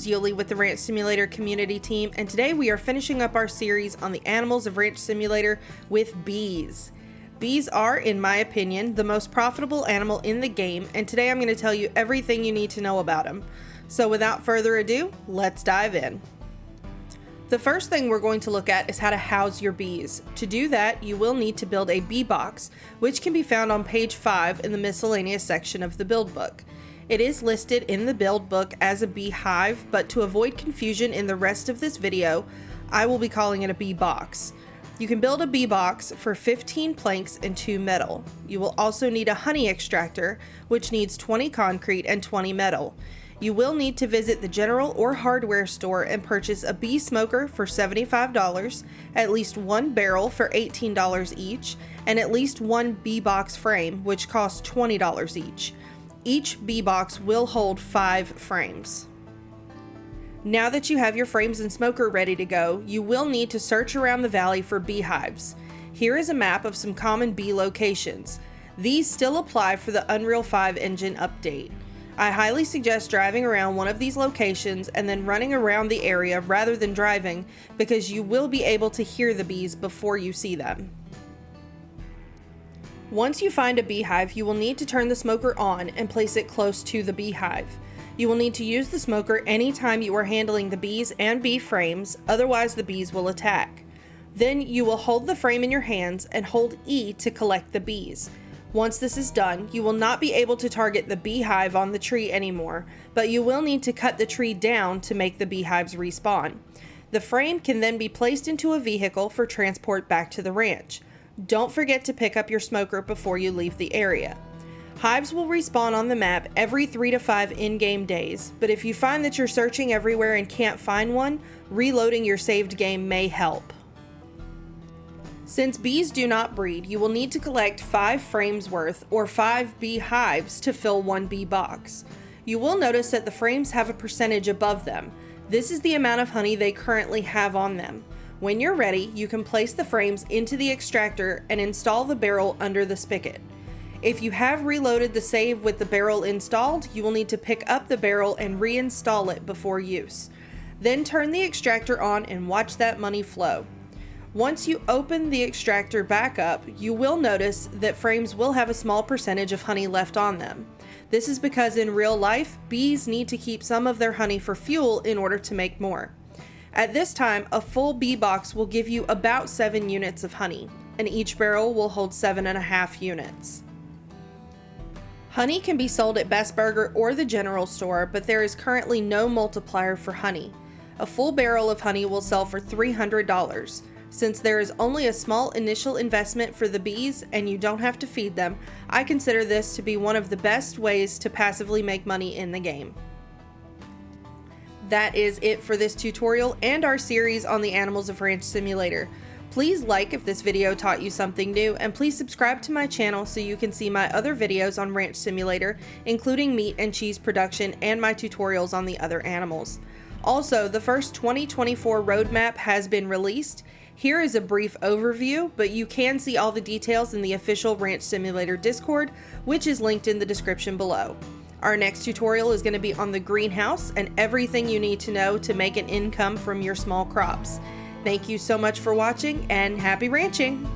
is Ully with the Ranch Simulator community team, and today we are finishing up our series on the animals of Ranch Simulator with bees. Bees are, in my opinion, the most profitable animal in the game, and today I'm going to tell you everything you need to know about them. So without further ado, let's dive in. The first thing we're going to look at is how to house your bees. To do that, you will need to build a bee box, which can be found on page 5 in the miscellaneous section of the build book. It is listed in the build book as a beehive, but to avoid confusion in the rest of this video, I will be calling it a bee box. You can build a bee box for 15 planks and 2 metal. You will also need a honey extractor, which needs 20 concrete and 20 metal. You will need to visit the general or hardware store and purchase a bee smoker for $75, at least 1 barrel for $18 each, and at least 1 bee box frame, which costs $20 each. Each bee box will hold 5 frames. Now that you have your frames and smoker ready to go, you will need to search around the valley for beehives. Here is a map of some common bee locations. These still apply for the Unreal 5 engine update. I highly suggest driving around one of these locations and then running around the area rather than driving, because you will be able to hear the bees before you see them. Once you find a beehive, you will need to turn the smoker on and place it close to the beehive. You will need to use the smoker anytime you are handling the bees and bee frames, otherwise the bees will attack. Then you will hold the frame in your hands and hold E to collect the bees. Once this is done, you will not be able to target the beehive on the tree anymore, but you will need to cut the tree down to make the beehives respawn. The frame can then be placed into a vehicle for transport back to the ranch. Don't forget to pick up your smoker before you leave the area. Hives will respawn on the map every 3 to 5 in-game days, but if you find that you're searching everywhere and can't find one, reloading your saved game may help. Since bees do not breed, you will need to collect 5 frames worth, or 5 bee hives, to fill 1 bee box. You will notice that the frames have a percentage above them. This is the amount of honey they currently have on them. When you're ready, you can place the frames into the extractor and install the barrel under the spigot. If you have reloaded the save with the barrel installed, you will need to pick up the barrel and reinstall it before use. Then turn the extractor on and watch that money flow. Once you open the extractor back up, you will notice that frames will have a small percentage of honey left on them. This is because in real life, bees need to keep some of their honey for fuel in order to make more. At this time, a full bee box will give you about 7 units of honey, and each barrel will hold 7.5 units. Honey can be sold at Best Burger or the general store, but there is currently no multiplier for honey. A full barrel of honey will sell for $300. Since there is only a small initial investment for the bees and you don't have to feed them, I consider this to be one of the best ways to passively make money in the game. That is it for this tutorial and our series on the animals of Ranch Simulator. Please like if this video taught you something new, and please subscribe to my channel so you can see my other videos on Ranch Simulator, including meat and cheese production and my tutorials on the other animals. Also, the first 2024 roadmap has been released. Here is a brief overview, but you can see all the details in the official Ranch Simulator Discord, which is linked in the description below. Our next tutorial is going to be on the greenhouse and everything you need to know to make an income from your small crops. Thank you so much for watching, and happy ranching!